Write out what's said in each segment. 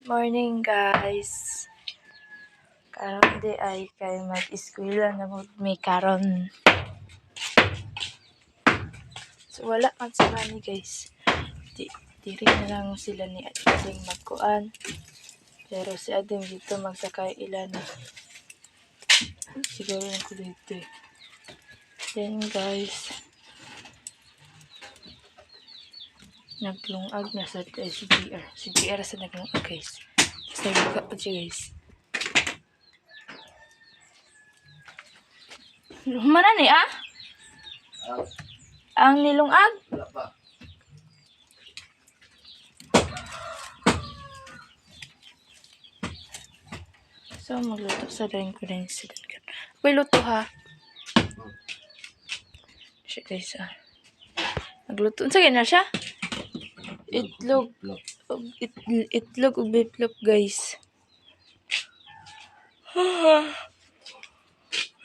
Morning guys. Karon di ay kay mag-eskwela na mo may karon. So wala man sa mani guys. Diri na lang sila ni Ading magkuan. Pero si Ading dito magsakay ilan. Siguro na ko dito. Then guys. Naglungag na sa CGR. CGR sa naglungag guys. Sa luka pa siya guys. Mana ni ah? Ang nilungag? Wala pa. So magluto sa rin ko rin sila. Uy, luto ha. Siya guys ah. Magluto. Sa na siya? Itlog. Itlog ug biplop guys.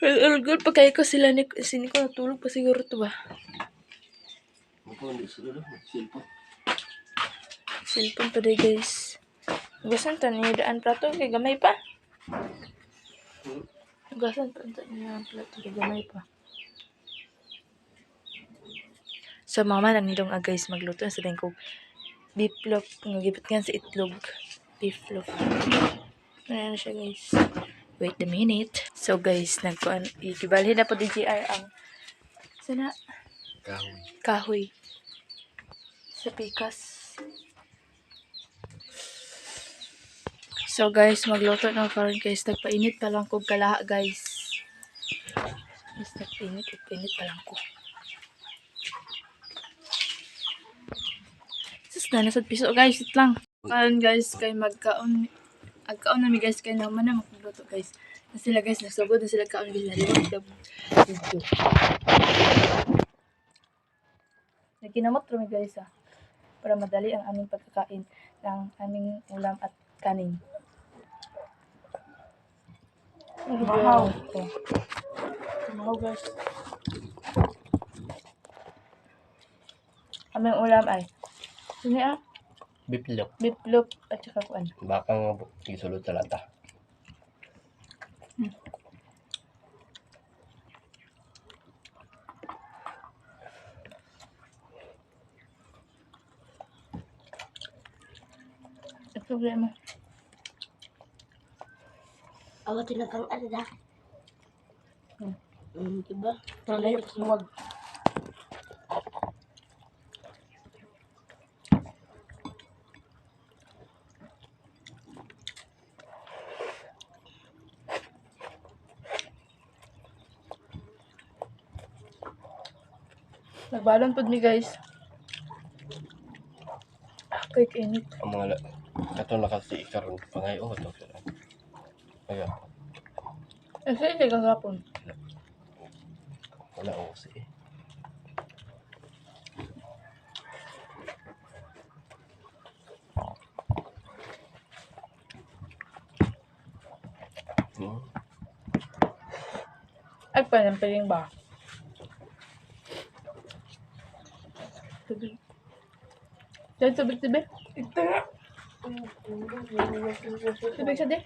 Well, good pa kayo ko sila ni sini ko natulog pa siguro to ba? Cellphone pa day guys. Gasan ta ni daan plato kay gamay pa. Gasan pa ta ni plato kay gamay pa. So mama lang nidong guys magluto sa din ko beef loaf ngagibit nga sa itlog. Beef loaf. Ano siya guys? Wait a minute. So guys, igibalhin na po di GR ang sana kahoy sa pikas. So guys, magluto na karon guys. Nagpainit pa lang ko kalaha guys. Guys, nagpainit pa lang ko. Sus na nasad piso guys, it lang. Karon guys, kay magkaon na mi guys kay naman na magluto guys. Na sila guys, nagsugod na sila kaon guys. Nagkinamot rin guys ah. Para madali ang aming pagkakain ng aming ulam at kanin. Mahaw. Mahaw guys. Aming ulam ay sini ah? Biplop. Biplop at saka kuan. Bakang isulod sa lata. Ang problema. Awatin na kang ano na. Diba? Talay, huwag. Nagbalon po mi guys. Kay init. Ang mga kato na kasi karon pangayo to sila. Kaya Kasi hindi kagapon. wala ko si. Ay, panampiling ba? Tubig. Diyan, tubig. Ito nga. Tubig siya din.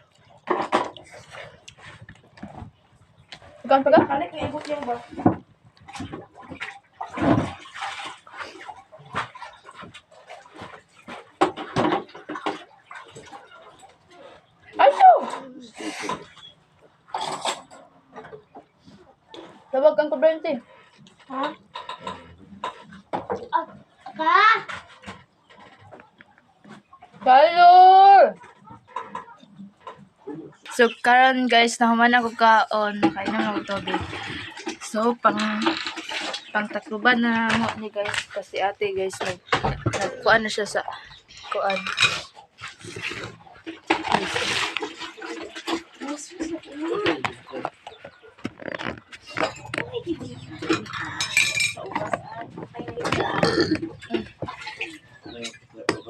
Pagkaan? Kalik, naibot yung ba? Ayo! Tawag kang kuryente. Ha? Ka? Kalor! So, karon guys, nahuman ako kaon. Kainan ako tubig. So, pang takluban na mo ni guys. Kasi ate guys, nagkuan na siya sa kuan.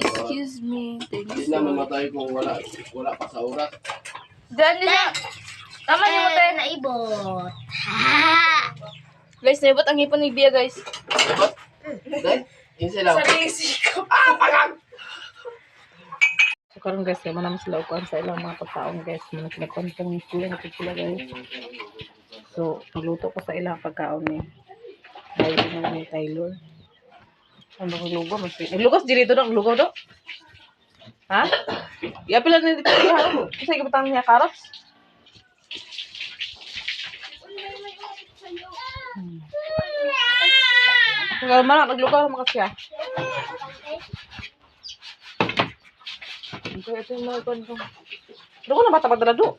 Excuse me. Thank Hindi you. na mamatay kung wala pa sa oras. Diyan nila. Tama niyo tayo. Naibot. Ha! Guys, naibot ang hipon ni Bia guys. Dahil, yun sila. Sariling sikap. Pagag! karon guys, kaya man sila ukuan sa ilang mga pagkaon guys. Mga kinakonsong sila na sila guys. So, magluto ko sa ilang pagkaon ni. Ay, ni Taylor. Ano ko lugo mas. Lugas dili to dong lugo do. Ha? Ya pila ni dito ha. Kasi gibutang niya carrots. Kalau mana nagluto naman kasi ah. Ito yung mga kwento. Doon ko na bata pagdala do.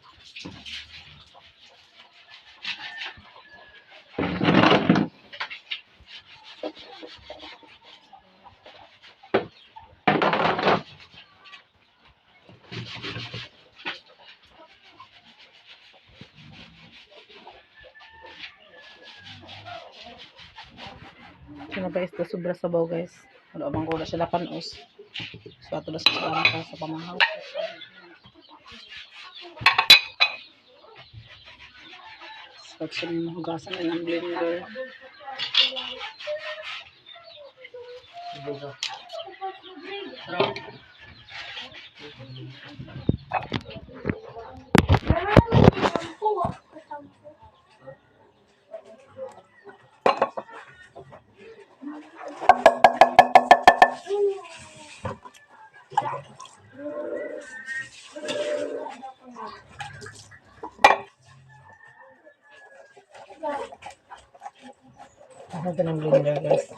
Sino guys, ito sobra sabaw guys. Wala bang ko na sila panos. So ato na sa pamahaw. So hugasan na ng blender. Ito ng blender guys.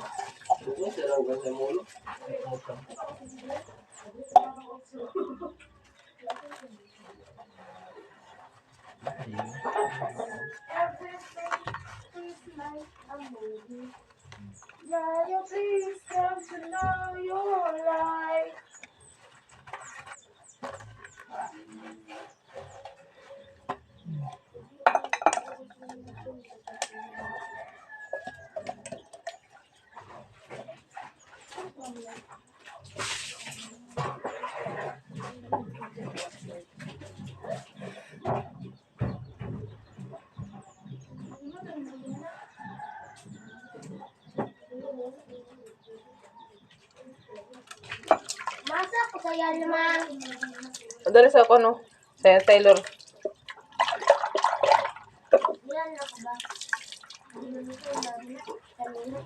Masa ko kaya naman. Dari sa ako no. Sa Taylor. Yan ako ba? Dinuluto na rin. Kanina.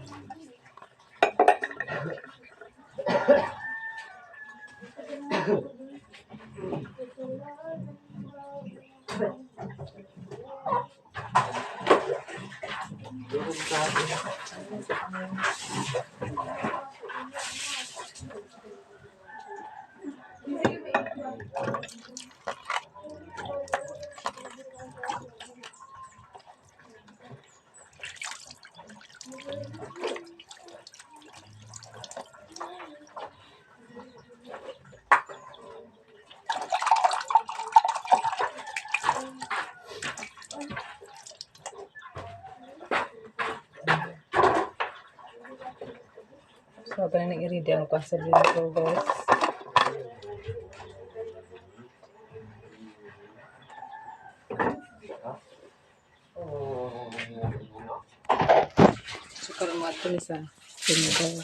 So ito na i-ready ang kwa sa blender guys. So karon mo ato ni sa blender.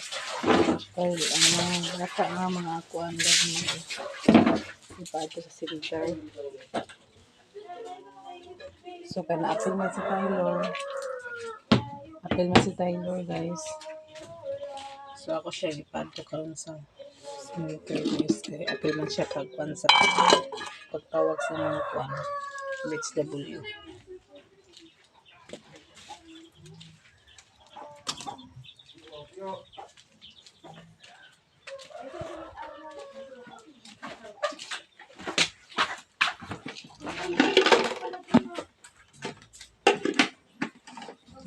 Ay, ang mga bata nga mga akuan gagmay. Ipato sa silver. So kana apil man si Taylor. Apil man si Taylor guys. So ako siya ipato karon sa smelter guys. Kaya apil man siya pagkuan sa pagtawag sa mga kuan. HW.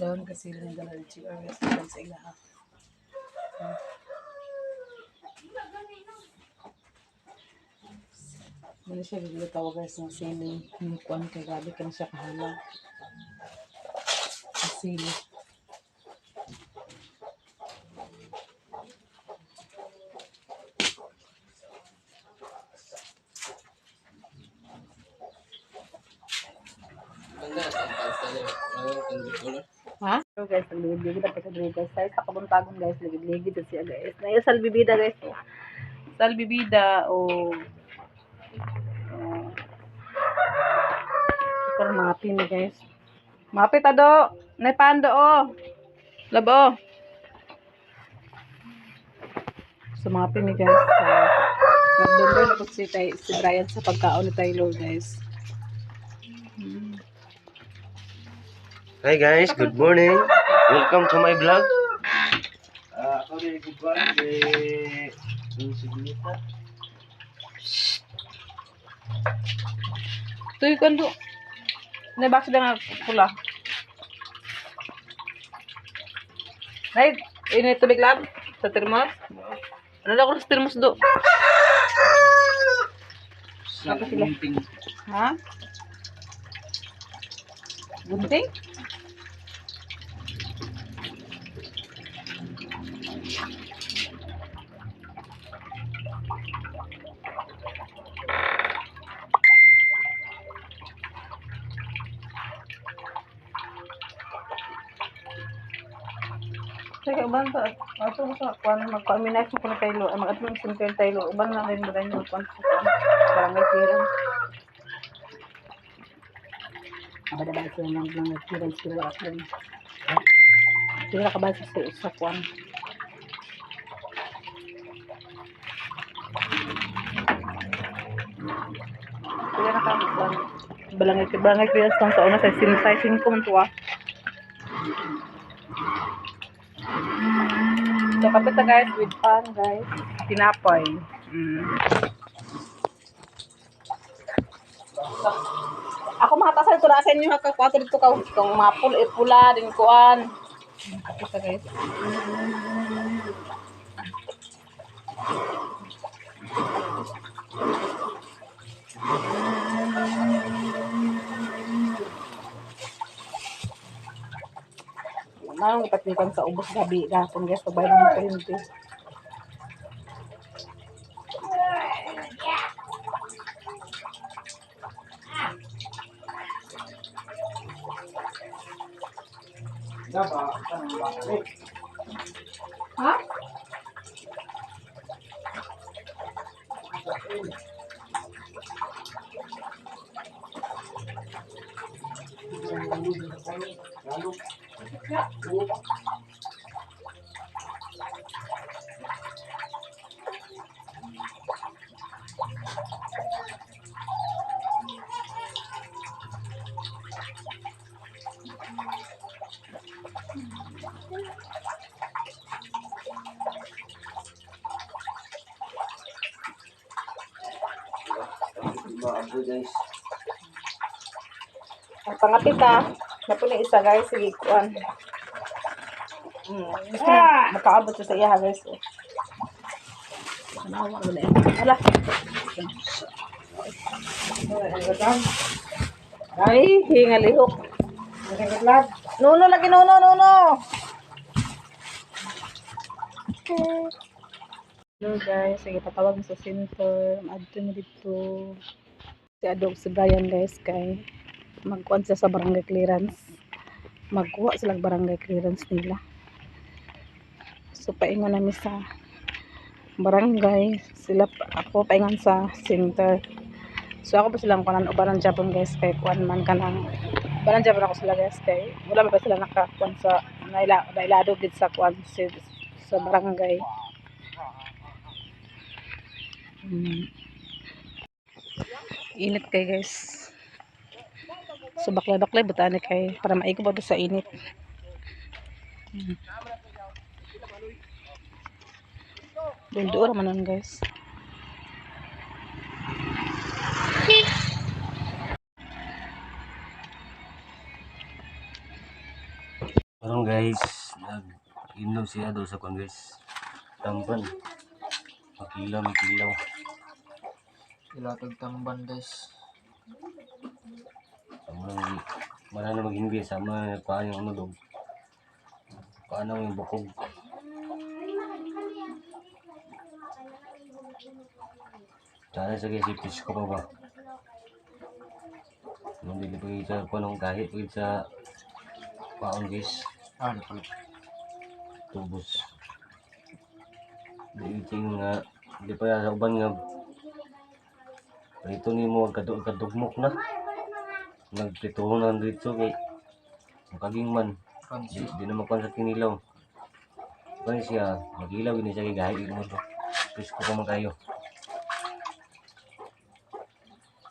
Daon kasi lang dala ng GRS sa ilaha. Muna siya bibitaw guys ng sili. Yung kuan kay gabi ka na siya kahalang. Ang sili. Ha? So guys, ligid-ligid na pa sa dito guys. Sa kabuntagon guys, ligid-ligid na siya guys. Na yung salbibida guys. Salbibida o Ito ang mga pin guys. Mapit ado. Naipando oh. Labo. So mga pin guys. Nag-download ako si Brian sa pagkaon ni Taylor guys. Hi guys, good morning. Welcome to my vlog. Ako rin iguan yung siglita. Tuy kan do. Naibasa na nga pula. Nay, ini tubig lang sa termos. Ano lang ako sa termos do? Apa sila? Ha? Gunting? Sige, uban sa ato sa kuan magpa-minus ko na Taylor, mag-admin sa Taylor, uban lang din ba yung kuan sa kuan. Barangay clearance. Abada ba sa nang clearance sila at din. Sila ka ba sa kuan? Sila na ka kuan. Barangay clearance lang sa una sa sizing ko man tuwa. So, kapit na guys, with pan guys. Tinapay. Ako makatasan ito na sa inyo ha. Kakwato dito ka. Kung mapul, pula, din kuan. Kapit na guys. Manong ipatnikan sa ubos gabi gapon guys, pabay na mo kuryente. Ha? Guys. Ang pangapit ha. Napuli isa guys, sige kuan. Gusto na makaabot siya sa iya guys. Nawa mo na yan. Hala. Ay, hingalihok. Nuno lagi, nuno. Hello guys, sige patawag mo sa center. Adto mo dito. Si Adog si Brian guys kay magkuan siya sa barangay clearance. Magkuha sila barangay clearance nila. So paingon namin sa barangay, sila ako paingon sa center. So ako pa silang kunan ubanan Japon guys kay kuan man kanang ubanan Japon ako sila guys kay wala pa sila nakakuan sa nailado gid sa kuan sa barangay. Init kay guys. So baklay butane kay para maiko ba sa init. Doon naman guys. Parang guys, nag-inom siya daw sa kwan guys. Tamban. Makilaw. Ilatag tamban guys. Mana na mag-ingbi sama paano yung ano daw. Paano yung bukog. Sana sa guys, ipis ko pa ba? Nung dili pa sa panong kahit pa sa paon guys. Ano pala? Tubos. Dili ting nga di pa sa uban nga Prito ni mo kadugmok na. Nagpritohonan dito kay makaging man. Pansi. Di na makuha sa kinilaw. Kaya siya, mag-ilaw ini siya kay gahi mo to. Please ko man kayo.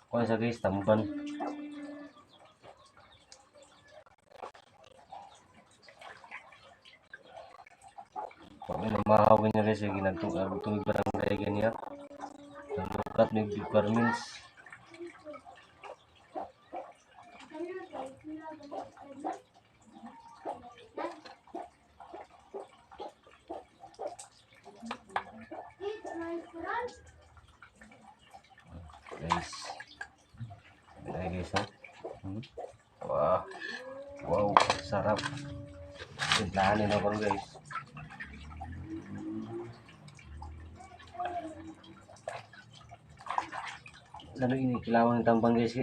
Kaya siya guys, tamban. Pag may namahawin niya guys, ginagtungig barangay ganyan. Nalukat may requirements. Guys. Ayan guys ha. Wow. Wow, sarap. Tindahanin ako guys. Lalo ini kilawang ng tambang guys.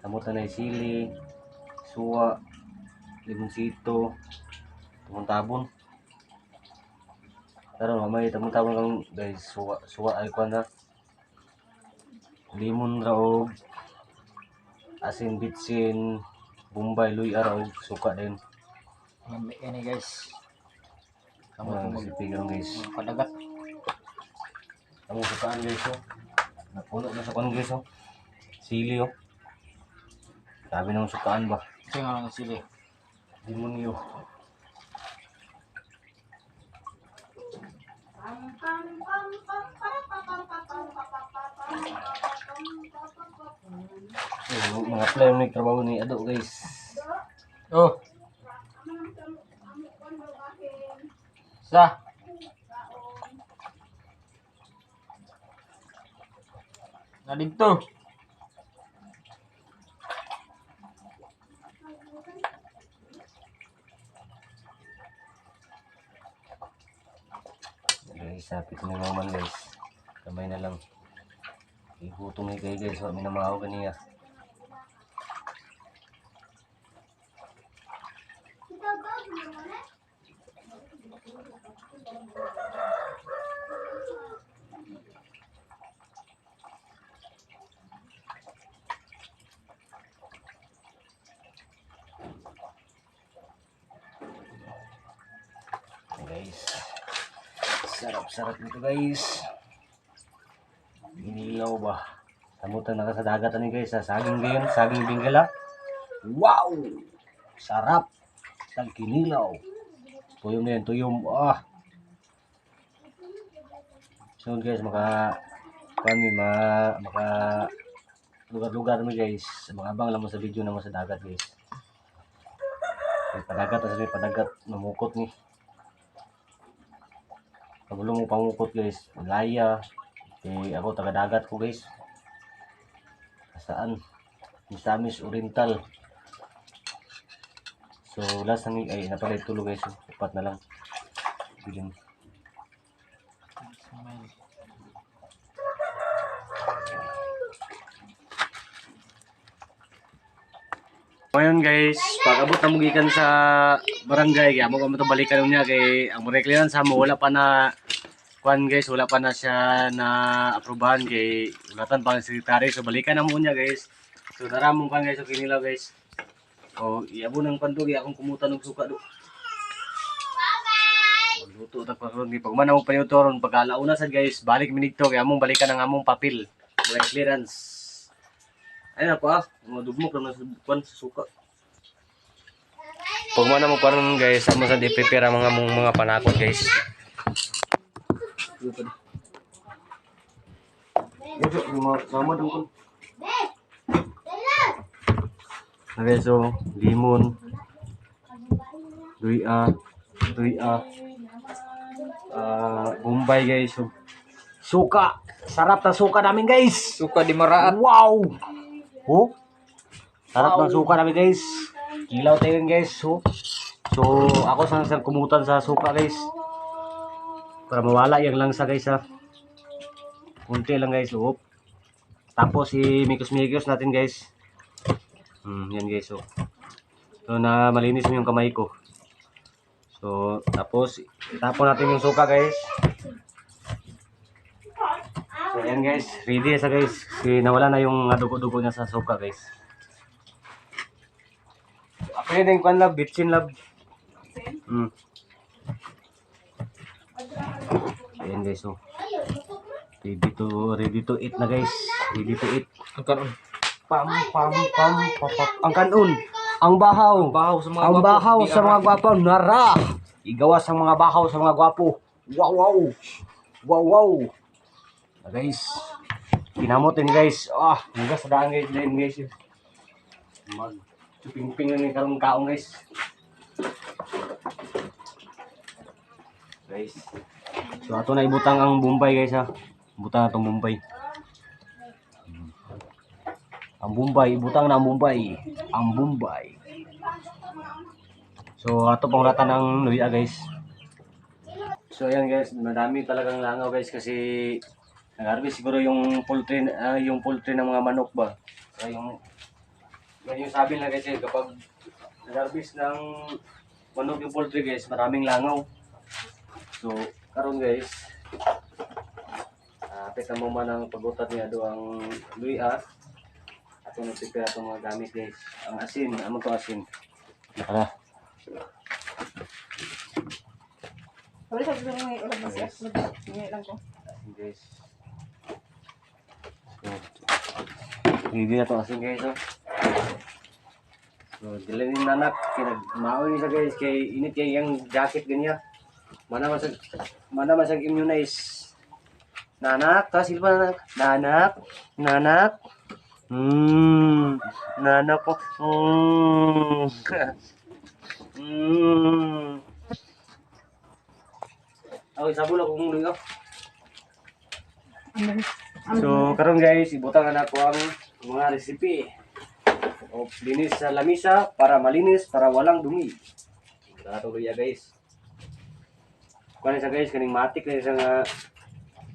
Samutan na sili, suwa, limonsito, tabon. Pero mamay tabon kang guys, suwa ay ko na. Limon raw, asin bitsin, bumbay, luy araw, suka din. Lamig yan eh guys. Kamu Si Tigong guys. padagat. Kamu sukaan guys oh. Napuno na sa kan guys oh. Sili oh. Sabi nang sukaan ba? Ito nga lang sili. Demonyo. Mga player may trabaho ni Ado guys. Oh. Sa. Na dito. Guys, sapit ni Maman guys. Kamay na lang. Ihutong ni kayo guys. Wala minamahaw kaniya. Guys, sarap-sarap nito guys. Inilaw ba? Samutan na ka sa dagat ni guys. Saging din, saging binggala. Wow! Sarap! Tagkinilaw. Tuyom na yan, tuyom. Ah! So guys, maka lugar-lugar mo guys. Mga abang lang mo sa video naman sa dagat guys. May padagat, as may padagat. Namukot ni. Kabulong mo pangukot guys, Malaya. Ako taga-dagat ko guys. Saan? Misamis Oriental. So last na ay napalit tulo guys. Upat na lang. Bilin. Ngayon guys, pag-abot na mugikan sa barangay, kaya mo balikan niya kay ang rekliran sa mo wala pa na kuan guys, wala pa na siya na aprobahan kay ulatan pa ng sekretary, so balikan na mo niya guys. So daramong kan guys so kinilaw guys. O iabo ng pandugi akong kumuta ng suka do. Luto ta karon di pag man mo paniutoron pag alauna sad guys, balik minigto kay among balikan ang among papel. Barangay clearance. Ayun ako madugmok na sa kuan sa suka. Pag man mo karon guys, amo sa di-prepare ang mga panakot guys. Sama dong kun. Okay, so limon, luya, bombay guys. So, suka, sarap na suka namin guys. Suka di maraat. Wow! Oh, sarap ng suka namin guys. Kilaw tayo guys. So ako sa kumutan sa suka guys. Para mawala yung langsa guys ha. Kunti lang guys. Oh. Tapos i-mikos-mikos natin guys. Yan guys. So na malinis mo yung kamay ko. So tapos itapon natin yung suka guys. So ayan guys, ready sa guys. Kasi nawala na yung dugo-dugo niya sa suka guys. Ako yun yung kwan lab, bitchin lab. Ayan guys, so. Ready to eat na guys. Ready to eat. Ang karon. Pam. Ang kanon. Ang bahaw. Ang bahaw sa mga gwapo. Nara. Igawas ang mga bahaw sa mga gwapo. Wow. Guys. Kinamot din guys. Hugas sa daan guys. Din guys. Mag ping-ping ni karong kaong guys. Guys. So ato na ibutang ang Bombay guys ha. Butang atong Bombay. Ang Bombay, ibutang na ang Bombay. Ang Bombay. So ato pang rata ng luya guys. So ayan guys, madami talagang langaw guys kasi nag-harvest siguro yung poultry ng mga manok ba. So yung sabi na guys kapag nag-harvest ng manok yung poultry guys, maraming langaw. So karon guys, pita mo man ang pagutat niya do ang luya. Ato na prepare atong mga gamit guys. Ang asin, amo to asin. Nakala. Sabi sa gusto may ulag na siya. Ngayon lang ko. Asin guys. So, hindi na to asin guys. So, dilin yung nanak. Kinagmaon niya guys. Kay init kay yung jacket ganyan. Mana masag immunize. Nanak, kasi pa nanak. Nanak. Nanak ko. Okay, sabon ako kung luyo. So, karon guys, ibutang na ko ang mga recipe. O linis sa lamisa para malinis, para walang dumi. Ito luya guys. Kuha sa guys, kaning matik na isang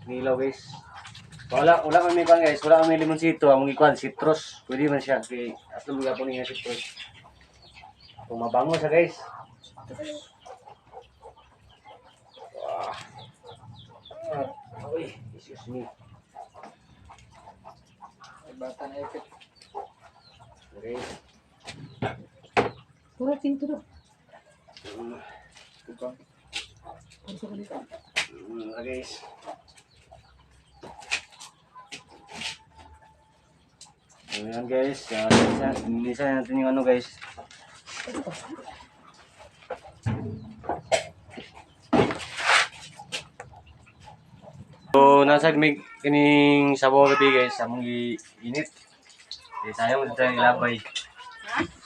nilaw guys. Wala kami kuan guys, wala kami limonsito, ang ikuan citrus. Pwede man siya kay ato luya po niya citrus. Kung mabango siya guys. Uy, excuse me. Bata na ipit. Okay. Pura pinto do. Tukang. Guys. Ayan guys, nisa natin yung ano guys. So, nasa may kining sabaw gabi guys, among init. Eh, sayang mo dito ilabay.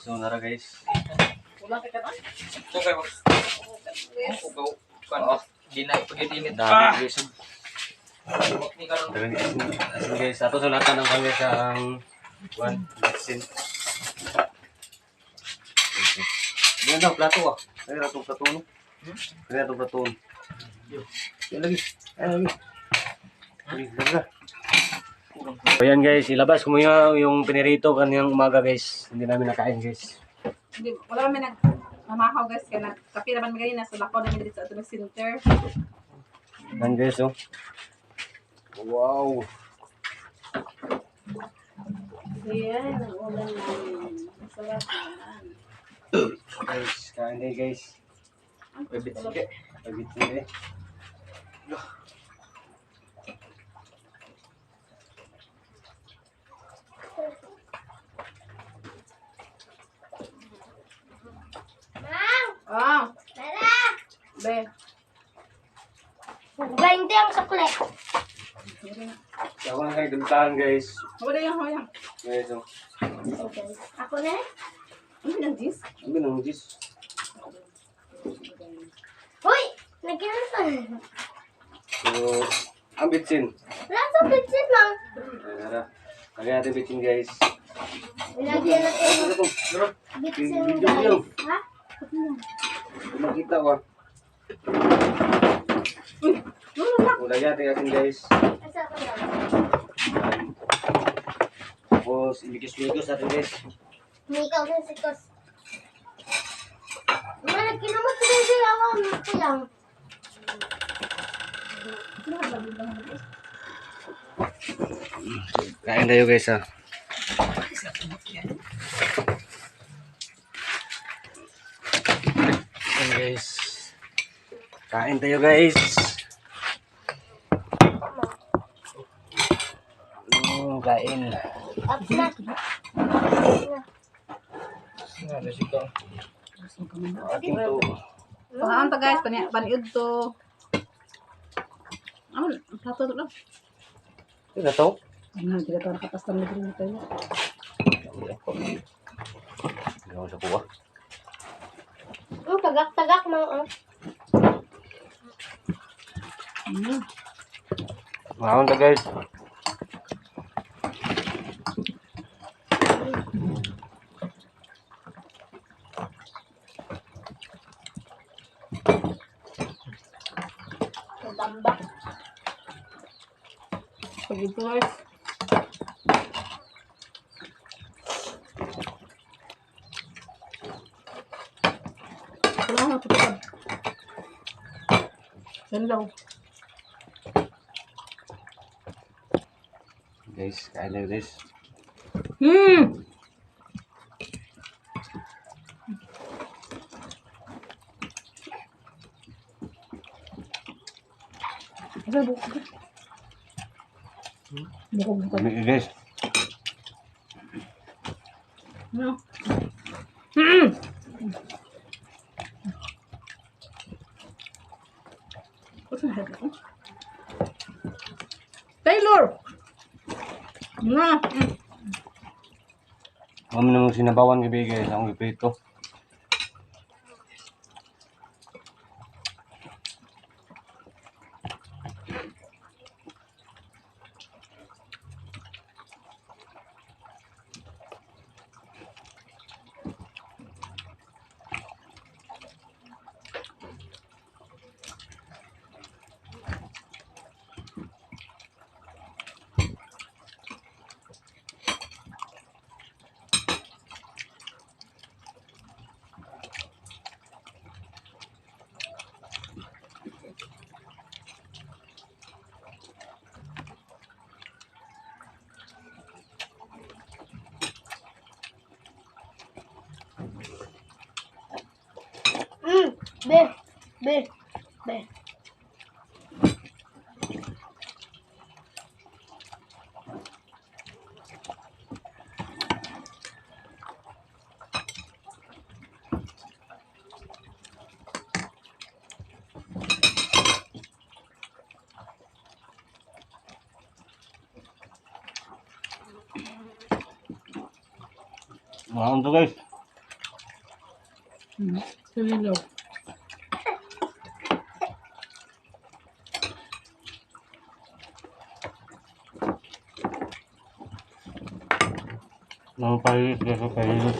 So, nara guys. Okay, boss. Ugaw. Kan. Di na ipag-init. Dami guys. Ni karon. Dami guys. Ato sulatan ng kanya sa ang vaccine. Yan daw, plato ah. Ay, ratong plato no. Kaya ratong plato. Yan lagi. So yan guys, ilabas ko muna yung pinirito kanyang umaga guys. Hindi namin nakain guys. Hindi, wala kami nagmamahaw guys. Kaya nagkapi naman magaling na. So lako namin dito sa ito center. Yan guys oh. Wow. Ayan, ang ulan namin. Masarap naman. Guys, kain day guys. Bibit sige. Pagit eh. Mang! Ah, Tara! be. 20 ang sukle. Ako na kayo dultahan guys. Wala yung. Guys oh. Okay. Ako na? Ano yung dis? Ang binang jis. Hoy! Nagyan pa. So, ang bitsin. Wala sa pitsit, Mang. Tara. Kaya natin bitsin guys. Ilagyan natin Ano to? bitsin, Video guys. yun. Ha? Makita ko. Ulay natin guys. Asa ko na? Tapos, imikis-mikis natin guys. Mikaw din si Kos. Nagkinamot ko din siya ako. Ito lang. Kain tayo guys ha. Kain guys. Kain tayo guys. Kain. Up na. Ating to. Pangaan ta guys, paniud to. Aman, plato to lang. Ito na to. Ano, tidak tahu kapastan mo rin tayo. Gawin sa kuha. Tagak-tagak mo. Mahon ta guys. Tambak. Pag ito guys. Wala na tutupad. Yan lang. Guys, kain tayo guys. Ada buku. Buku. Kami guys. Ano? What's the heck? Taylor! Na! Kami namang sinabawan gabi guys. Akong iprito. Be. Be. Be. Mahon to guys. Taylor. Nang pahilis guys. Pahilis.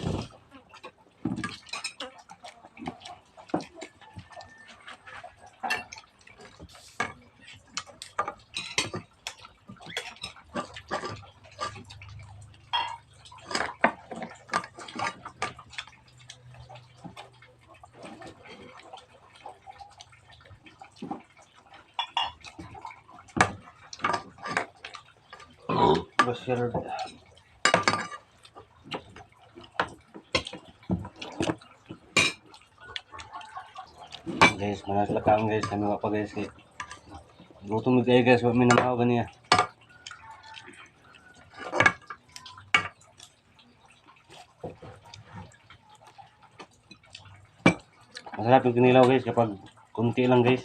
Basir. Guys, manas lakang guys. Kami pa guys. Gutom ni kayo guys. Wag minamahaw ganiya. Masarap yung kinilaw guys kapag kunti lang guys.